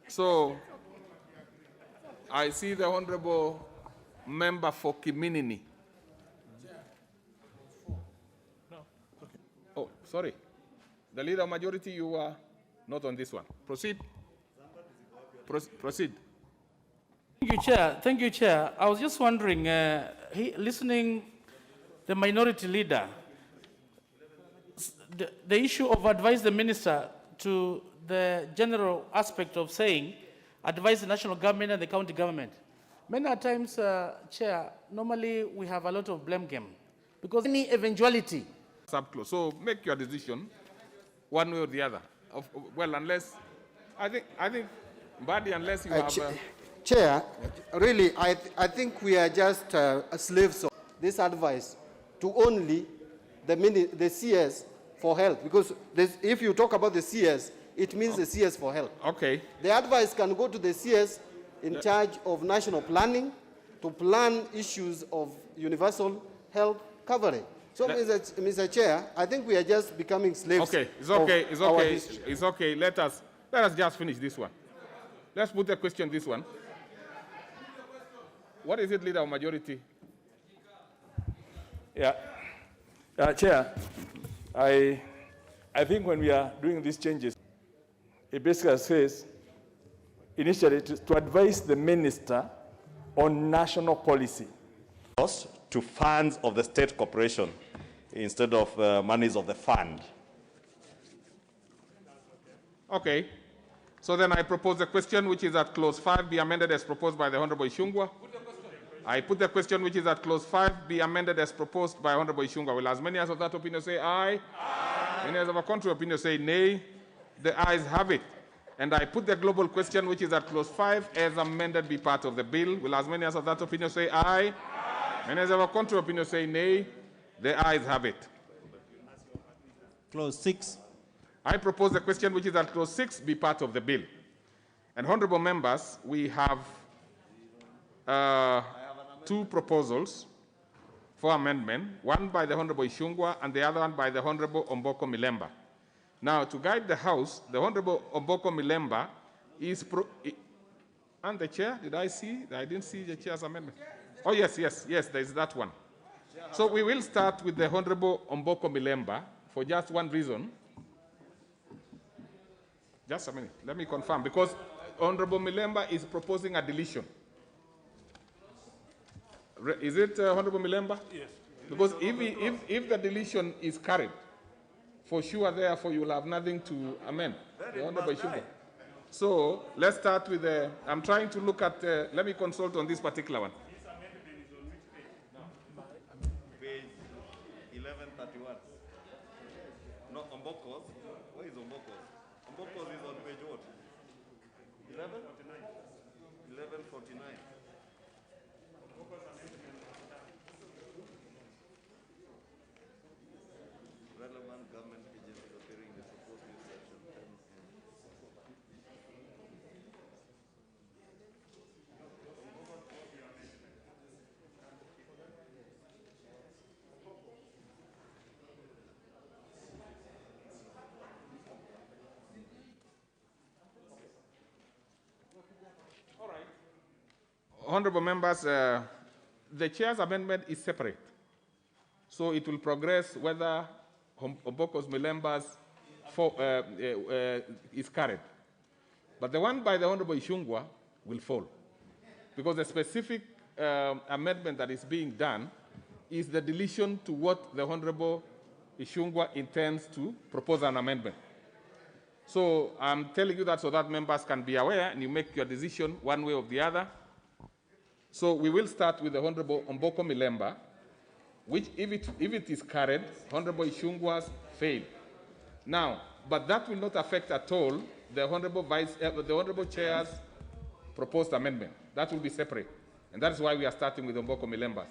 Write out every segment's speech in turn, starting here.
So I see the Honorable Member for Kiminini. Oh, sorry. The Leader of Majority, you are not on this one. Proceed. Proceed. Thank you, Chair. Thank you, Chair. I was just wondering, listening the minority leader, the issue of advise the minister to the general aspect of saying advise the national government and the county government. Many times, Chair, normally we have a lot of blame game because any eventuality. Subclause. So make your decision one way or the other. Well, unless, I think, Mbadi, unless you have... Chair, really, I think we are just slaves of this advice to only the CS for health, because if you talk about the CS, it means the CS for health. Okay. The advice can go to the CS in charge of national planning to plan issues of universal health coverage. So, Mr. Chair, I think we are just becoming slaves. Okay, it's okay, it's okay, it's okay. Let us just finish this one. Let's put the question this one. What is it, Leader of Majority? Yeah. Chair, I think when we are doing these changes, it basically says initially to advise the minister on national policy. To funds of the state corporation instead of monies of the fund. Okay. So then I propose the question which is at clause 5 be amended as proposed by the Honorable Ishungwa. I put the question which is at clause 5 be amended as proposed by Honorable Ishungwa. Will as many as of that opinion say aye? Aye. Many as of a contrary opinion say nay? The ayes have it. And I put the global question which is at clause 5 as amended be part of the bill. Will as many as of that opinion say aye? Aye. Many as of a contrary opinion say nay? The ayes have it. Clause 6. I propose the question which is at clause 6 be part of the bill. And honorable members, we have two proposals for amendment, one by the Honorable Ishungwa and the other one by the Honorable Omboko Milemba. Now, to guide the House, the Honorable Omboko Milemba is... and the chair, did I see? I didn't see the chair's amendment. Oh, yes, there is that one. So we will start with the Honorable Omboko Milemba for just one reason. Just a minute, let me confirm, because Honorable Milemba is proposing a deletion. Is it Honorable Milemba? Yes. Because if the deletion is carried, for sure, therefore, you will have nothing to amend. Honorable Ishungwa. So let's start with the, I'm trying to look at, let me consult on this particular one. This amendment is on which page? Page 1131. No, Omboko's. Where is Omboko's? Omboko's is on page what? 11? 1149. Relevant government agencies appearing in the proposed new section 10. All right. Honorable members, the chair's amendment is separate. So it will progress whether Omboko's Milemba's is carried. But the one by the Honorable Ishungwa will fall. Because the specific amendment that is being done is the deletion to what the Honorable Ishungwa intends to propose an amendment. So I'm telling you that so that members can be aware and you make your decision one way or the other. So we will start with the Honorable Omboko Milemba, which if it is carried, Honorable Ishungwa's fail. Now, but that will not affect at all the Honorable Chair's proposed amendment. That will be separate. And that is why we are starting with Omboko Milemba's.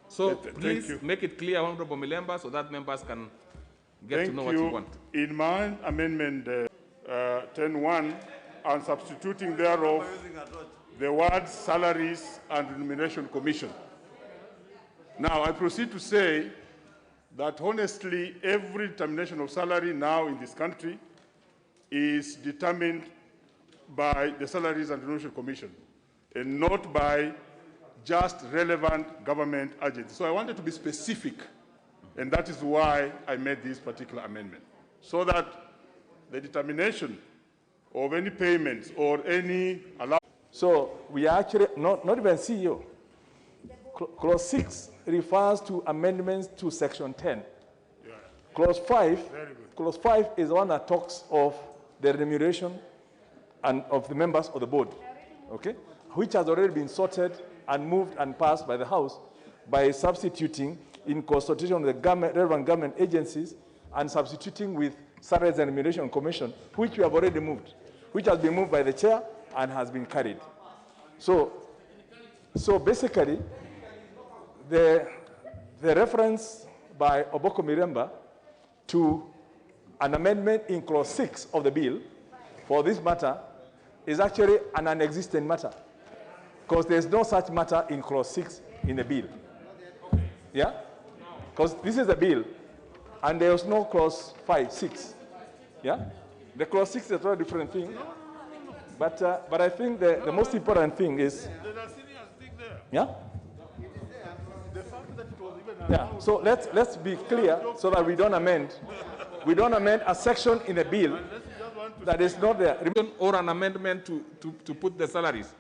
So please make it clear, Honorable Milemba, so that members can get to know what you want. In my amendment 10.1, I'm substituting thereof the words salaries and remuneration commission. Now, I proceed to say that honestly, every determination of salary now in this country is determined by the Salaries and Remuneration Commission and not by just relevant government agencies. So I wanted to be specific, and that is why I made this particular amendment, so that the determination of any payments or any allowance. So we are actually, not even CEO. Clause 6 refers to amendments to Section 10. Yeah. Clause 5, Very good. Clause 5 is the one that talks of the remuneration and of the members of the board, okay, which has already been sorted and moved and passed by the House by substituting in consultation with the relevant government agencies and substituting with Salaries and Remuneration Commission, which we have already moved, which has been moved by the chair and has been carried. So basically, the reference by Oboko Miremba to an amendment in Clause 6 of the bill for this matter is actually an non-existent matter, because there's no such matter in Clause 6 in the bill. Yeah? Because this is a bill, and there's no Clause 5, 6. Yeah? The Clause 6 is a very different thing. But I think the most important thing is... Yeah? Yeah, so let's be clear so that we don't amend. We don't amend a section in a bill that is not there. Or an amendment to put the salaries.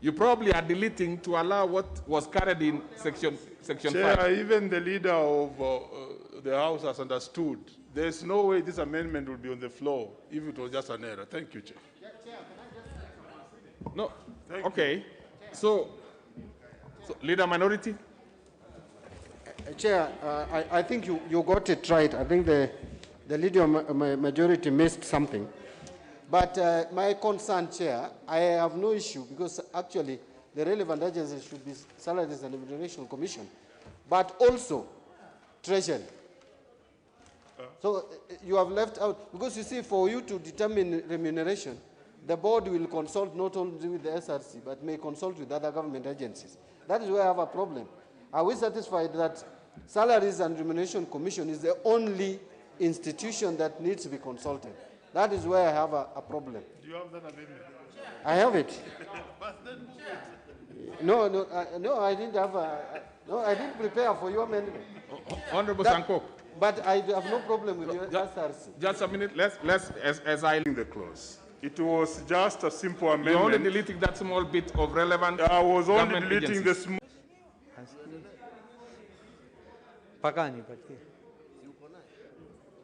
You probably are deleting to allow what was carried in section Chair, 5. even the leader of the House has understood. There's no way this amendment will be on the floor if it was just an error. Thank you, Chair. No, okay. So Leader Minority? Chair, I think you got it right. I think the leader of majority missed something. But my concern, Chair, I have no issue because actually the relevant agencies should be Salaries and Remuneration Commission, but also Treasury. So you have left out, because you see, for you to determine remuneration, the board will consult not only with the SRC, but may consult with other government agencies. That is where I have a problem. Are we satisfied that Salaries and Remuneration Commission is the only institution that needs to be consulted? That is where I have a problem. Do you have that amendment? I have it. No, I didn't have no, I didn't prepare for your amendment. Honorable Sankok. But I have no problem with your SRC. Just a minute. Let's as I... The clause. It was just a simple amendment. You're only deleting that small bit of relevant I was only government deleting agencies. the small.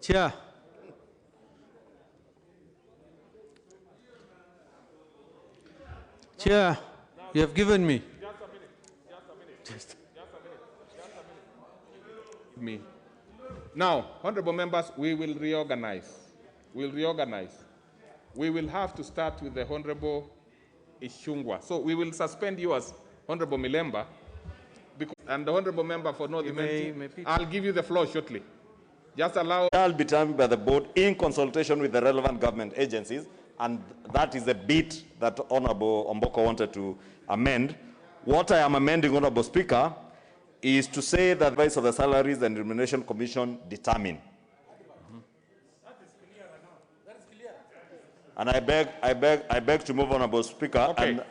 Chair. Chair, you have given me. Me. Now, honorable members, we will reorganize. We'll reorganize. We will have to start with the Honorable Ishungwa. So we will suspend yours, Honorable Milemba, and the Honorable Member for North I'll give you the floor shortly. Just allow... Shall be determined by the board in consultation with the relevant government agencies, and that is the bit that Honorable Omboko wanted to amend. What I am amending, Honorable Speaker, is to say that the advice of the Salaries and Remuneration Commission determine. That is clear now. That is clear. And I beg to move, Honorable Speaker. Okay. And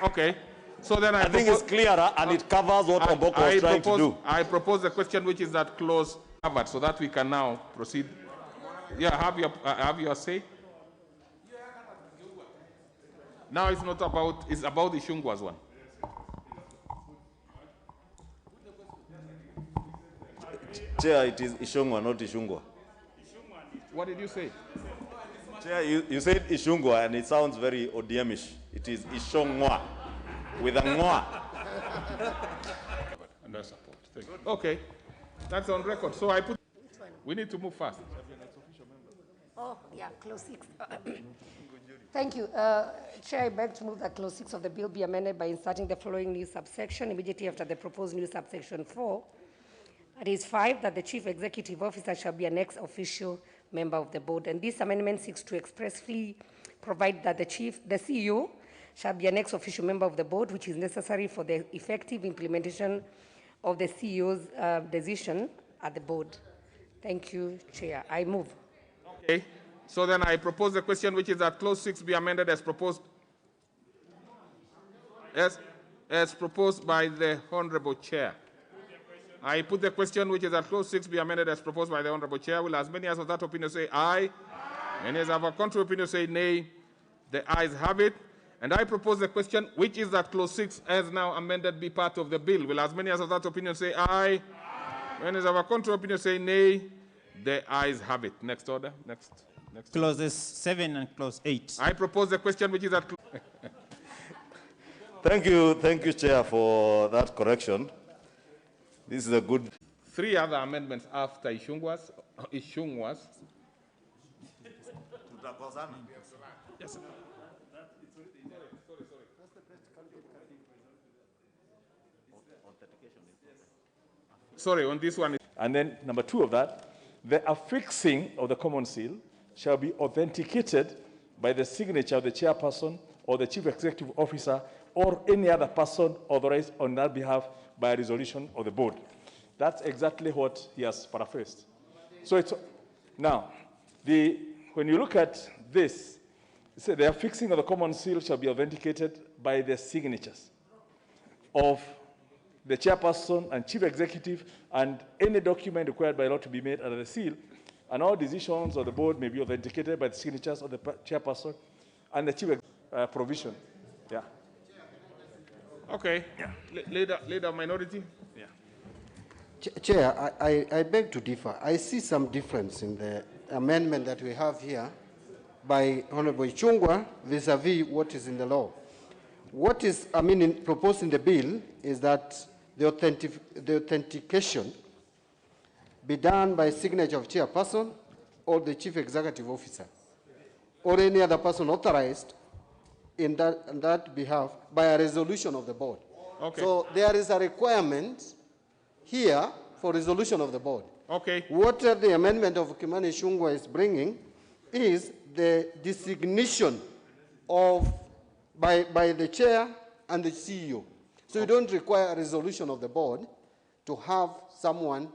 okay. So then I think it's clearer and it covers what Omboko was trying to do. I propose a question which is that clause covered, so that we can now proceed. Yeah, have your say. Now it's not about, it's about the Shungwa's one. Chair, it is Ishungwa, not Ishungwa. What did you say? Chair, you said Ishungwa and it sounds very ODMish. It is Ishongwa with a ngwa. And I support. Thank you. Okay, that's on record. So I put, we need to move fast. Oh, yeah, clause 6. Thank you. Chair, I beg to move that clause 6 of the bill be amended by inserting the following new subsection immediately after the proposed new subsection 4. That is 5, that the chief executive officer shall be an ex-officio member of the board. And this amendment seeks to expressly provide that the CEO shall be an ex-officio member of the board, which is necessary for the effective implementation of the CEO's decision at the board. Thank you, Chair. I move. Okay. So then I propose the question which is that clause 6 be amended as proposed as proposed by the Honorable Chair. I put the question which is that clause 6 be amended as proposed by the Honorable Chair. Will as many as of that opinion say aye? Many as of a contrary opinion say nay? The ayes have it. And I propose the question which is that clause 6 as now amended be part of the bill. Will as many as of that opinion say aye? Many as of a contrary opinion say nay? The ayes have it. Next order. Next. Clauses 7 and clause 8. I propose the question which is that. Thank you, Chair, for that correction. This is a good. 3 other amendments after Ishungwa's. Yes, sir. Sorry, on this one. And then number 2 of that, the affixing of the common seal shall be authenticated by the signature of the chairperson or the chief executive officer or any other person authorized on that behalf by a resolution of the board. That's exactly what he has paraphrased. So it's now when you look at this, it says the affixing of the common seal shall be authenticated by the signatures of the chairperson and chief executive and any document required by law to be made under the seal, and all decisions of the board may be authenticated by the signatures of the chairperson and the chief provision. Yeah. Okay. Yeah. Leader minority. Yeah. Chair, I beg to differ. I see some difference in the amendment that we have here by Honorable Ichung'wah vis-a-vis what is in the law. What is, proposed in the bill is that the authentication be done by signature of chairperson or the chief executive officer or any other person authorized in that behalf by a resolution of the board. Okay. So there is a requirement here for resolution of the board. Okay. What the amendment of Kimani Ichung'wah is bringing is the designation of by the chair and the CEO. So you don't require a resolution of the board to have someone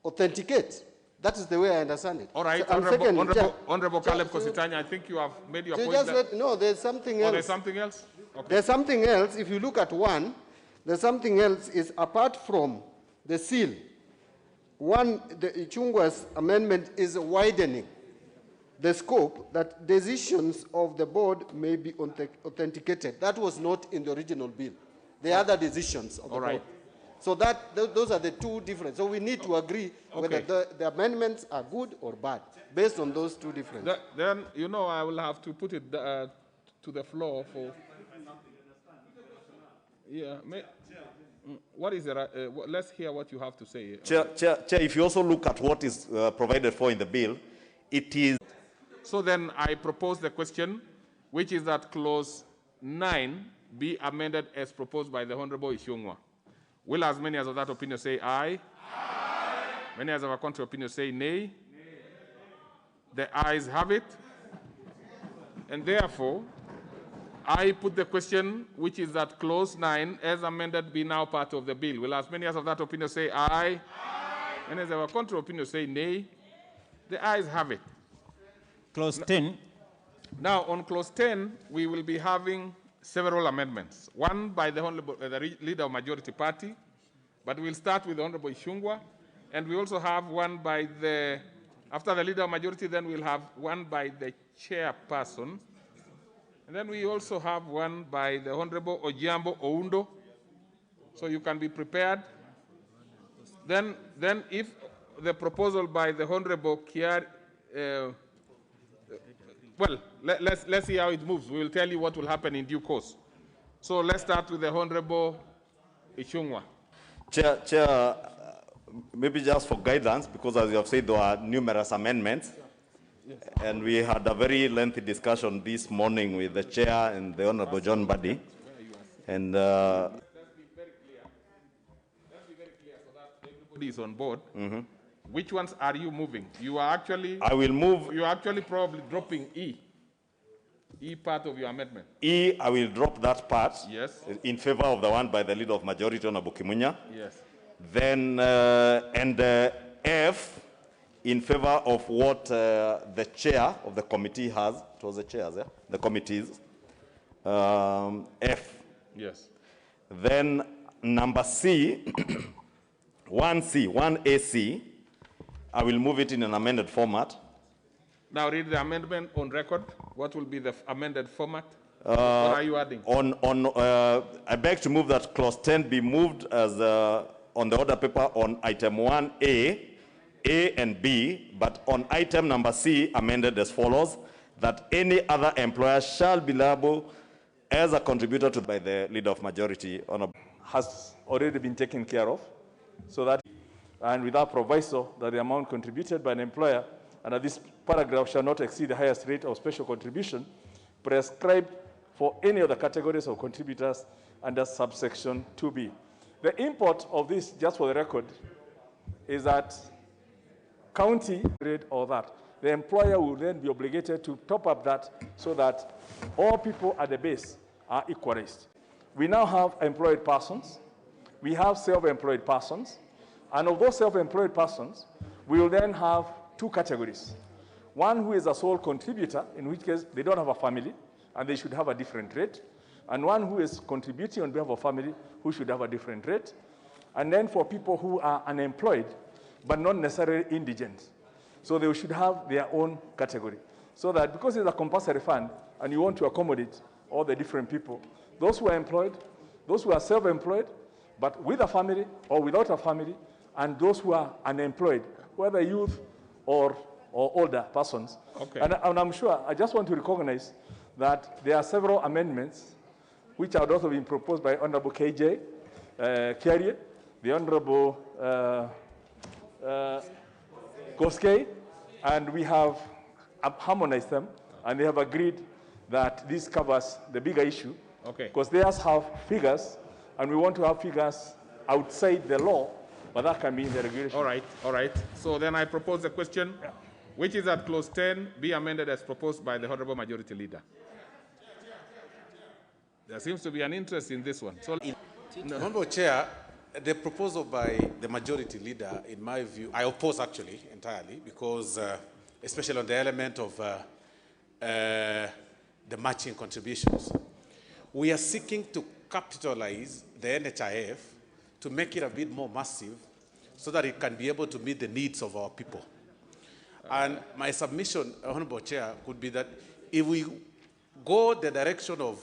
authenticate. That is the way I understand it. All right, So, Honorable Caleb Kositanya, I think you have made your point. No, there's something else. Oh, there's something else? Okay. There's something else. If you look at one, there's something else is apart from the seal. One, the Ichung'wah's amendment is widening the scope that decisions of the board may be authenticated. That was not in the original bill. The other decisions of the board. So those are the two different. So we need to agree whether the amendments are good or bad based on those two differences. Then, I will have to put it to the floor for. Yeah. What is it? Let's hear what you have to say. Chair, if you also look at what is provided for in the bill, it is. So then I propose the question, which is that clause 9 be amended as proposed by the Honorable Ichung'wah. Will as many as of that opinion say aye? Aye. Many as of a contrary opinion say nay? Nay. The ayes have it. And therefore, I put the question, which is that clause 9 as amended be now part of the bill. Will as many as of that opinion say aye? Aye. Many as of a contrary opinion say nay? The ayes have it. Clause 10. Now, on clause 10, we will be having several amendments. One by the Leader of Majority Party, but we'll start with the Honorable Ichung'wah. And we also have one by after the Leader of Majority, then we'll have one by the Chairperson. And then we also have one by the Honorable Ojiambo Oundo. So you can be prepared. Then if the proposal by the Honorable Kiari, well, let's see how it moves. We will tell you what will happen in due course. So let's start with the Honorable Ichung'wah. Chair, maybe just for guidance, because as you have said, there are numerous amendments. Yes. And we had a very lengthy discussion this morning with the chair and the Honorable John Buddy. And let's be very clear. Let's be very clear so that everybody is on board. Mm-hmm. Which ones are you moving? You are actually. I will move. You are actually probably dropping E. E part of your amendment. E, I will drop that part. Yes. In favor of the one by the Leader of Majority, Honorable Kimunya. Yes. Then, F, in favor of what the chair of the committee has. It was the chairs, yeah? The committees. F, Yes. Then number C, 1AC, I will move it in an amended format. Now read the amendment on record. What will be the amended format? What are you adding? I beg to move that clause 10 be moved as on the order paper on item 1A, A and B, but on item number C, amended as follows, that any other employer shall be liable as a contributor to by the leader of majority has already been taken care of, so that, and without proviso that the amount contributed by an employer under this paragraph shall not exceed the highest rate of special contribution prescribed for any of the categories of contributors under subsection 2B. The import of this, just for the record, is that county rate or that, the employer will then be obligated to top up that so that all people at the base are equalized. We now have employed persons, we have self-employed persons, and of those self-employed persons, we will then have two categories. One who is a sole contributor, in which case they don't have a family, and they should have a different rate, and one who is contributing on behalf of family, who should have a different rate. And then for people who are unemployed, but not necessarily indigent, so they should have their own category. So that because it's a compulsory fund, and you want to accommodate all the different people, those who are employed, those who are self-employed, but with a family or without a family, and those who are unemployed, whether youth or older persons. Okay. And I'm sure, I just want to recognize that there are several amendments which have also been proposed by Honorable KJ Kiarie, the Honorable Koskei, and we have harmonized them, and they have agreed that this covers the bigger issue, because theirs have figures, and we want to have figures outside the law, but that can be in the regulation. All right. So then I propose a question, which is that clause 10 be amended as proposed by the Honorable Majority Leader. There seems to be an interest in this one. So, Honorable Chair, the proposal by the Majority Leader, in my view, I oppose actually entirely, because especially on the element of the matching contributions. We are seeking to capitalize the NHIF to make it a bit more massive so that it can be able to meet the needs of our people. And my submission, Honorable Chair, could be that if we go the direction of,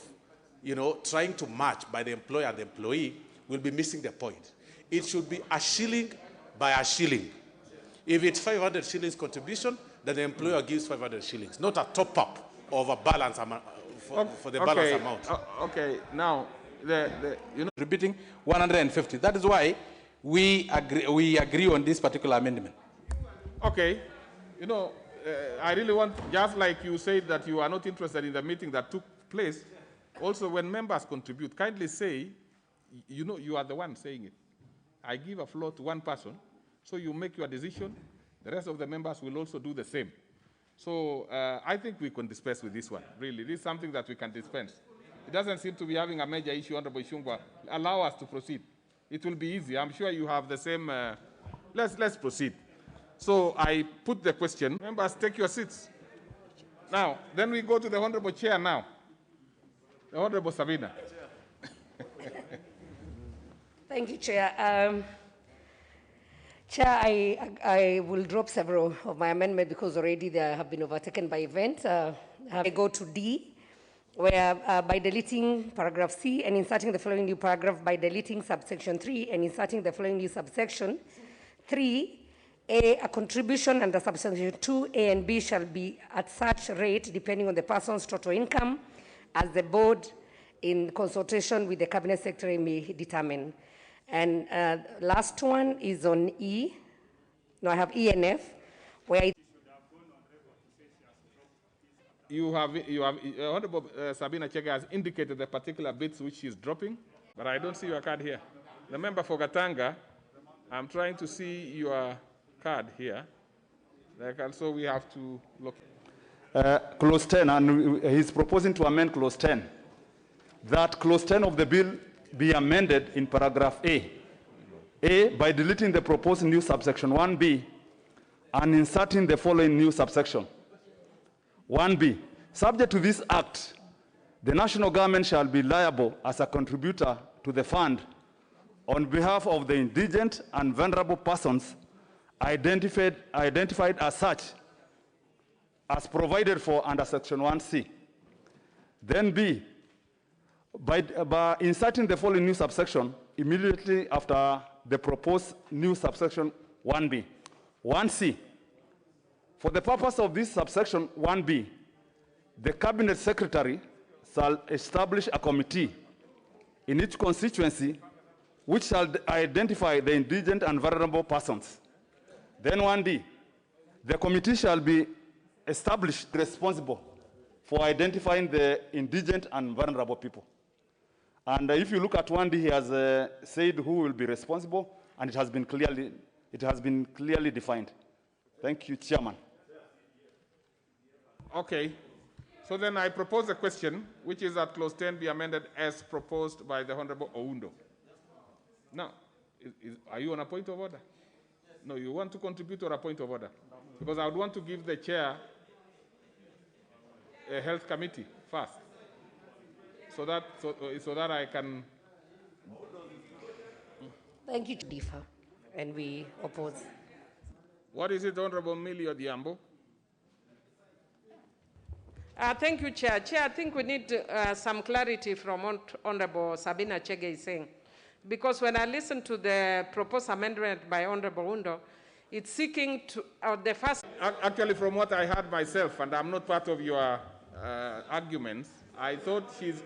trying to match by the employer and the employee, we'll be missing the point. It should be a shilling by a shilling. If it's 500 shillings contribution, then the employer gives 500 shillings, not a top-up of a balance amount for the balance amount. Okay, now, repeating 150. That is why we agree on this particular amendment. Okay. I really want, just like you said that you are not interested in the meeting that took place, also when members contribute, kindly say, you are the one saying it. I give a floor to one person, so you make your decision. The rest of the members will also do the same. So I think we can dispense with this one, really. This is something that we can dispense. It doesn't seem to be having a major issue, Honorable Ishungwa. Allow us to proceed. It will be easy. I'm sure you have the same. Let's proceed. So I put the question. Members, take your seats. Now, then we go to the Honorable Chair now. The Honorable Sabina. Thank you, Chair. Chair, I will drop several of my amendments because already they have been overtaken by event. I go to D, where by deleting paragraph C and inserting the following new paragraph by deleting subsection 3 and inserting the following new subsection 3, a contribution under subsection 2, A and B shall be at such rate depending on the person's total income as the board in consultation with the cabinet secretary may determine. And last one is on E. No, I have E and F, where Honorable Sabina Chege has indicated the particular bits which she is dropping, but I don't see your card here. The member for Gatanga, I'm trying to see your card here. Also, we have to look. Clause 10, and he's proposing to amend clause 10. That clause 10 of the bill be amended in paragraph A. A, by deleting the proposed new subsection 1B and inserting the following new subsection. 1B, subject to this act, the national government shall be liable as a contributor to the fund on behalf of the indigent and vulnerable persons identified as such, as provided for under Section 1C. Then B, by inserting the following new subsection immediately after the proposed new subsection 1B. 1C, for the purpose of this subsection 1B, the Cabinet Secretary shall establish a committee in each constituency which shall identify the indigent and vulnerable persons. Then 1D, the committee shall be established responsible for identifying the indigent and vulnerable people. And if you look at 1D, he has said who will be responsible, and it has been clearly defined. Thank you, Chairman. Okay. So then I propose a question, which is that clause 10 be amended as proposed by the Honorable Oundo. Now, are you on a point of order? No, you want to contribute to a point of order? Because I would want to give the chair a health committee first, so that I can. Thank you, differ, and we oppose. What is it, Honorable Millie Odhiambo? Thank you, Chair. Chair, I think we need some clarity from what Honorable Sabina Chege is saying. Because when I listen to the proposed amendment by Honorable Undo, it's seeking to, the first... Actually, from what I heard myself, and I'm not part of your arguments, I thought she's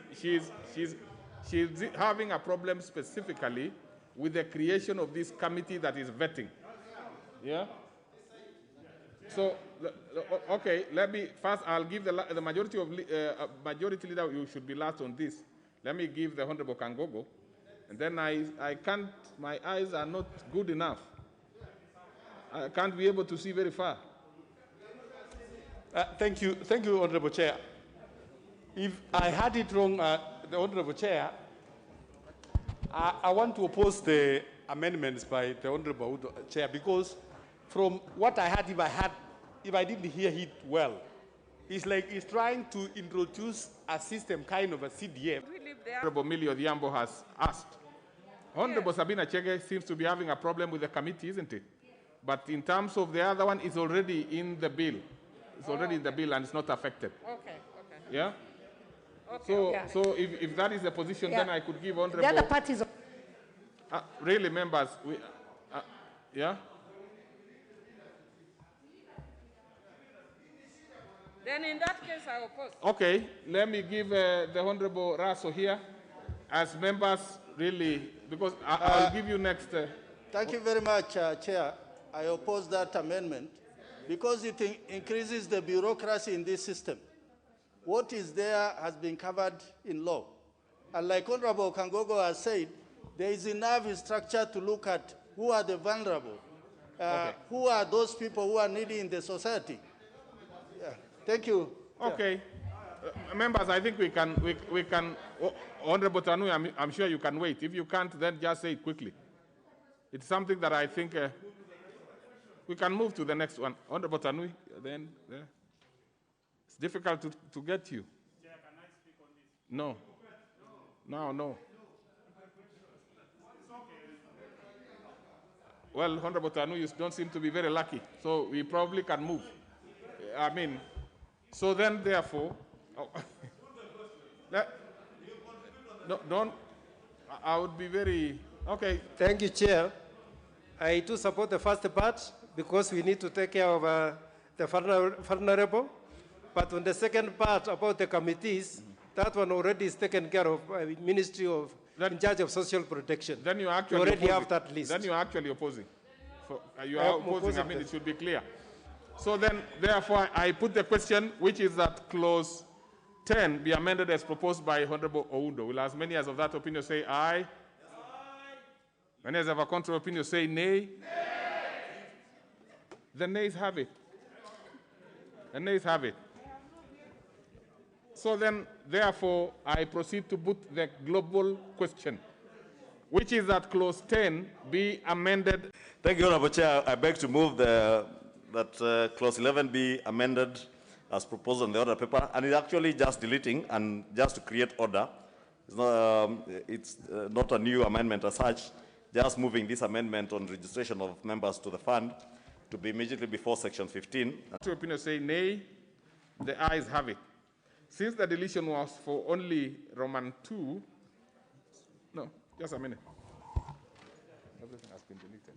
having a problem specifically with the creation of this committee that is vetting. Yeah? So, okay, let me, first I'll give the majority majority leader, you should be last on this. Let me give the Honorable Kangogo. And then I can't, my eyes are not good enough. I can't be able to see very far. Thank you, Honorable Chair. If I had it wrong, the Honorable Chair, I want to oppose the amendments by the Honorable Chair, because from what I heard, if I didn't hear it well, it's like he's trying to introduce a system, kind of a CDF. Honorable Millie Odhiambo has asked. Honorable Sabina Chege seems to be having a problem with the committee, isn't it? But in terms of the other one, it's already in the bill. It's already in the bill and it's not affected. Okay. Yeah? Okay, so if that is the position, then I could give Honorable... The other parties... really, members, yeah? Then in that case, I oppose. Okay, let me give the Honorable Raso here, as members really, because I'll give you next. Thank you very much, Chair. I oppose that amendment because it increases the bureaucracy in this system. What is there has been covered in law. And like Honorable Kangogo has said, there is enough structure to look at who are the vulnerable, who are those people who are needy in the society. Yeah. Thank you. Okay. Members, I think we can, Honorable Tanui, I'm sure you can wait. If you can't, then just say it quickly. It's something that I think we can move to the next one. Honorable Tanui, then it's difficult to get you. Chair, can I speak on this? No. Well, Honorable Tanui, you don't seem to be very lucky, so we probably can move. I mean, so then, therefore, I would be very, okay. Thank you, Chair. I do support the first part because we need to take care of the vulnerable. But on the second part about the committees, that one already is taken care of by the Ministry of, in charge of social protection. Then you actually already have that list. Then you're actually opposing. You are opposing, I mean, it should be clear. So then, therefore, I put the question, which is that clause 10 be amended as proposed by Honorable Oundo. Will as many as of that opinion say aye? Aye. Many as of a contrary opinion say nay? Nay. The nays have it. The nays have it. So then, therefore, I proceed to put the global question, which is that clause 10 be amended. Thank you, Honorable Chair. I beg to move that clause 11 be amended as proposed on the order paper, and it's actually just deleting and just to create order. It's not a new amendment as such, just moving this amendment on registration of members to the fund to be immediately before section 15. Two opinions say nay, the ayes have it. Since the deletion was for only Roman 2, no, just a minute. Everything has been deleted.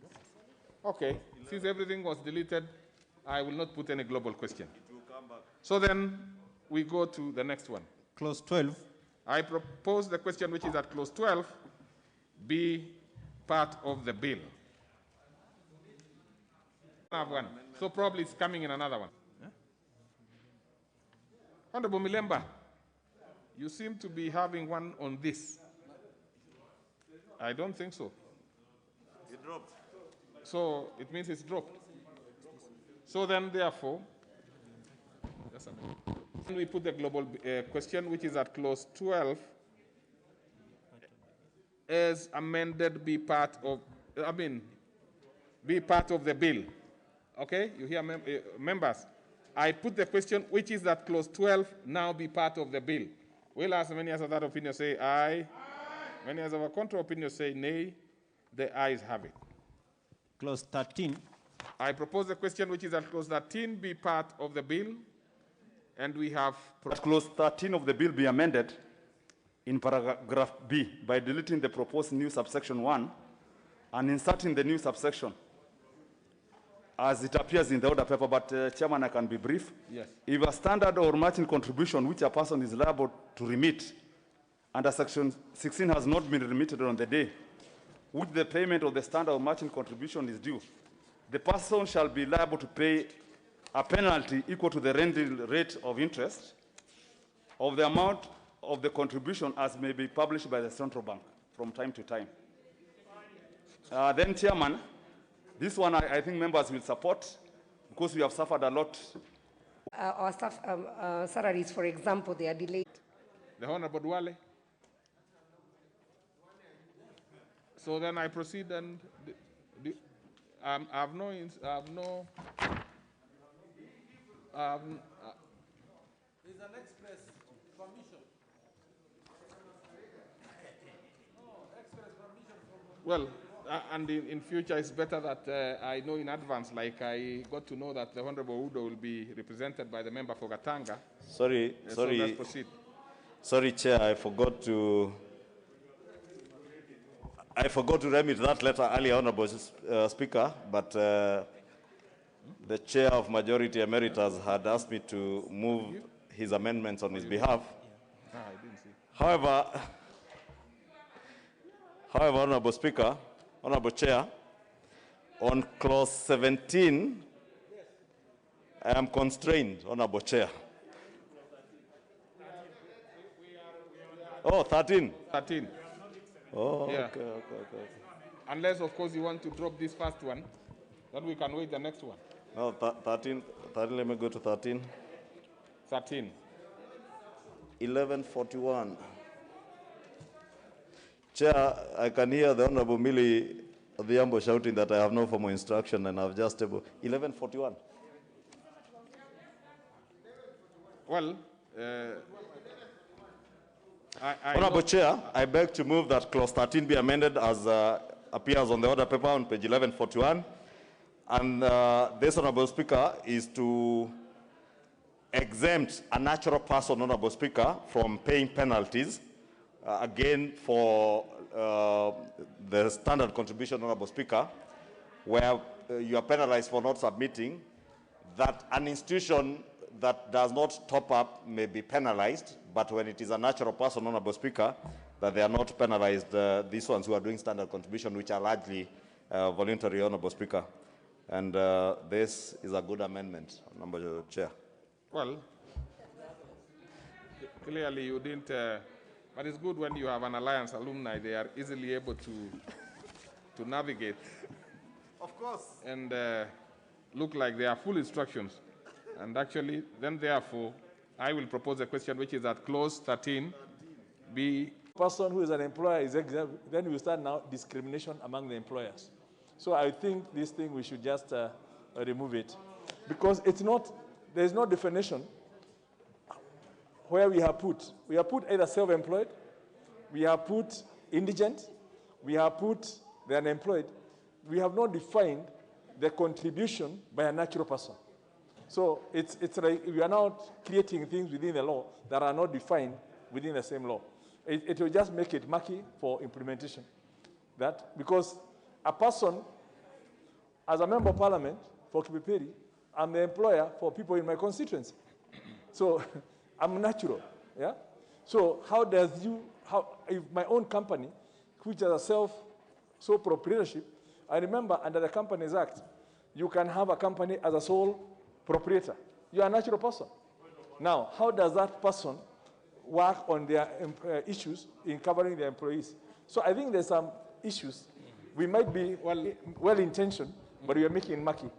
Okay, since everything was deleted, I will not put any global question. It will come back. So then we go to the next one. Clause 12. I propose the question which is at clause 12 be part of the bill. I have one. So probably it's coming in another one. Yeah? Honorable Milemba, you seem to be having one on this. I don't think so. It dropped. So it means it's dropped. So then, therefore, just a minute. Then we put the global question, which is at clause 12, as amended, be part of the bill. Okay, you hear, members? I put the question, which is that clause 12, now be part of the bill. Will as many as of that opinion say aye? Many as of a contra opinion say nay. The ayes have it. Clause 13. I propose the question, which is at clause 13, be part of the bill. And we have... That clause 13 of the bill be amended in paragraph B by deleting the proposed new subsection 1 and inserting the new subsection as it appears in the order paper, but Chairman, I can be brief. Yes. If a standard or matching contribution which a person is liable to remit under section 16 has not been remitted on the day which the payment of the standard or matching contribution is due, the person shall be liable to pay a penalty equal to the rendering rate of interest of the amount of the contribution as may be published by the central bank from time to time. Then, Chairman, this one I think members will support because we have suffered a lot. Our staff salaries, for example, they are delayed. The Honorable Duale. So then I proceed and I have no. There's an express permission. Well, and in future it's better that I know in advance, like I got to know that the Honorable Udo will be represented by the member for Gatanga. Sorry. So let's proceed. Sorry, Chair, I forgot to remit that letter earlier, Honorable Speaker, but the Chair of Majority Emeritus had asked me to move his amendments on his behalf. I didn't see. However, Honorable Speaker, Honorable Chair, on clause 17, I am constrained, Honorable Chair. Oh, 13. 13. Oh, Yeah. okay. Unless, of course, you want to drop this first one, then we can wait the next one. No, 13, let me go to 13. 13. 1141. Chair, I can hear the Honorable Millie Odhiambo shouting that I have no formal instruction and I've just able. 1141. Well, Honorable Chair, I beg to move that clause 13 be amended as appears on the order paper on page 1141. And this, Honorable Speaker, is to exempt a natural person, Honorable Speaker, from paying penalties, again, for the standard contribution, Honorable Speaker, where you are penalized for not submitting, that an institution that does not top up may be penalized, but when it is a natural person, Honorable Speaker, that they are not penalized, these ones who are doing standard contribution, which are largely voluntary, Honorable Speaker. And this is a good amendment, Honorable Chair. well, clearly you didn't, but it's good when you have an alliance alumni, they are easily able to navigate. Of course. And look like they are full instructions. And actually, then therefore, I will propose a question which is at clause 13, be... Person who is an employer is exempt, then we start now discrimination among the employers. So I think this thing we should just remove it. Because it's not, there's no definition where we have put either self-employed, we have put indigent, we have put the unemployed. We have not defined the contribution by a natural person. So it's like we are now creating things within the law that are not defined within the same law. It will just make it murky for implementation. That because a person, as a member of parliament for Kipipiri, I'm the employer for people in my constituency. So I'm natural, yeah? So if my own company, which is a sole proprietorship, I remember under the Companies Act, you can have a company as a sole proprietor. You are a natural person. Now, how does that person work on their issues in covering their employees? So I think there's some issues. We might be well-intentioned, but we are making it murky.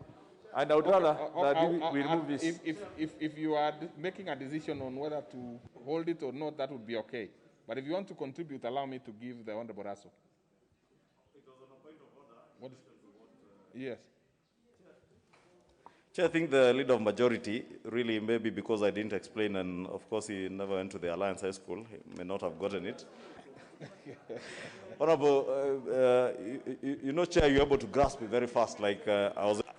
And I would rather that we remove this. If you are making a decision on whether to hold it or not, that would be okay. But if you want to contribute, allow me to give the Honorable Raso. What is, yes. Chair, I think the leader of majority, really maybe because I didn't explain, and of course he never went to the Alliance High School, he may not have gotten it. Honorable, you know, Chair, you're able to grasp it very fast. Like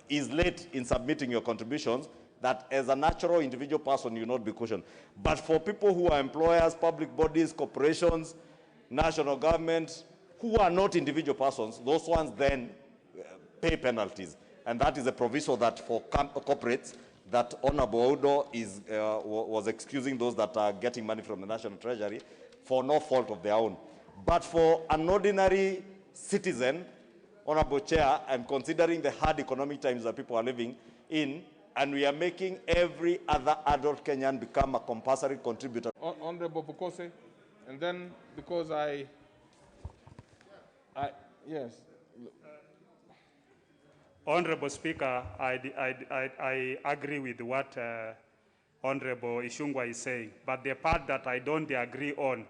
is late in submitting your contributions, that as a natural individual person, you not be cautioned. But for people who are employers, public bodies, corporations, national government, who are not individual persons, those ones then pay penalties. And that is a proviso that for corporates, that Honorable Udo was excusing those that are getting money from the National Treasury for no fault of their own. But for an ordinary citizen, Honorable Chair, and considering the hard economic times that people are living in, and we are making every other adult Kenyan become a compulsory contributor. Honorable Bukose, and then because yes. Honorable Speaker, I agree with what Honorable Ishungwa is saying, but the part that I don't agree on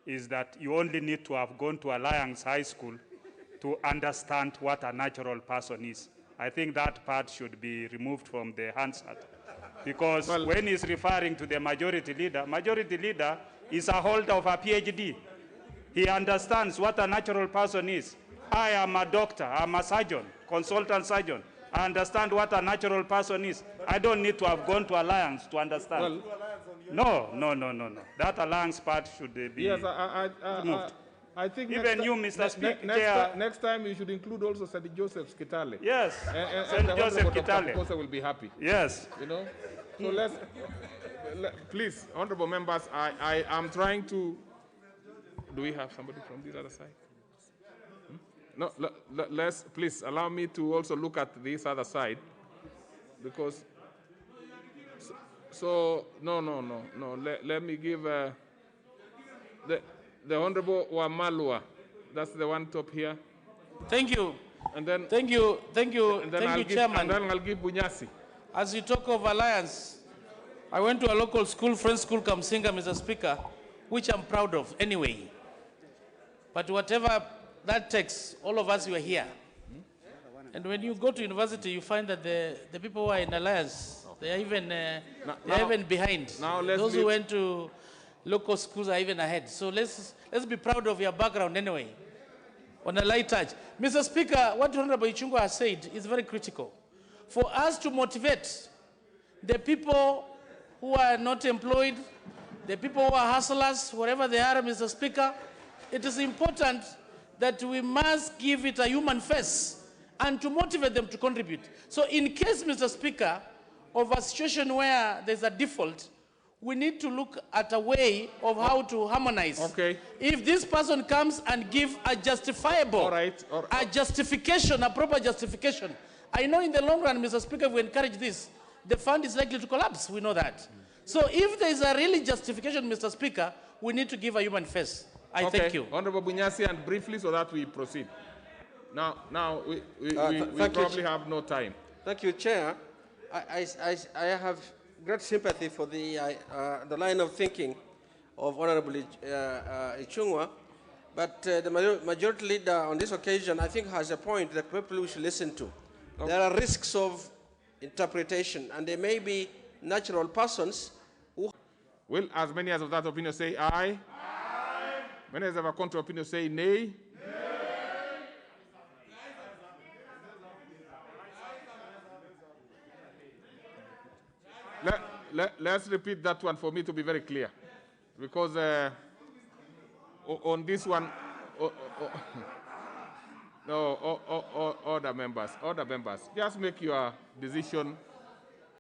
is that you only need to have gone to Alliance High School to understand what a natural person is. I think that part should be removed from the Hansard. Because when he's referring to the majority leader is a holder of a PhD. He understands what a natural person is. I am a doctor, I'm a surgeon, consultant surgeon. I understand what a natural person is. I don't need to have gone to Alliance to understand. No. That Alliance part should be removed. I think even you, Mr. Speaker. Next time you should include also St. Joseph's Kitale. Yes, and St. Joseph Kitale. Dr. will be happy. Yes. You know? So please, honorable members, I am trying to, do we have somebody from this other side? No, let's please allow me to also look at this other side, because no. Let me give the Honorable Wamalwa. That's the one top here. Thank you. And then thank you, Chairman. And then I'll give Bunyasi. As you talk of alliance, I went to a local school, French school, Kamsinga, Mr. Speaker, which I'm proud of anyway. But whatever that takes, all of us were here. And when you go to university, you find that the people who are in alliance, they are even behind. Those who went to local schools are even ahead. So let's be proud of your background anyway. On a light touch. Mr. Speaker, what Honorable Ichungwa has said is very critical. For us to motivate the people who are not employed, the people who are hustlers, wherever they are, Mr. Speaker, it is important that we must give it a human face and to motivate them to contribute. So in case, Mr. Speaker, of a situation where there's a default, we need to look at a way of how to harmonize. Okay. If this person comes and give a justifiable, a justification, a proper justification, I know in the long run, Mr. Speaker, if we encourage this, the fund is likely to collapse. We know that. So if there is a really justification, Mr. Speaker, we need to give a human face. I thank you. Honorable Bunyasi, and briefly so that we proceed. Now we probably have no time. Thank you, Chair. I have great sympathy for the line of thinking of Honorable Ichungwa, but the majority leader on this occasion, I think, has a point that people should listen to. Okay. There are risks of interpretation, and there may be natural persons who... Will as many as of that opinion say aye? Aye. Many as of a contrary opinion say nay? Nay. Let's repeat that one for me to be very clear. Because on this one, no, all the members, just make your decision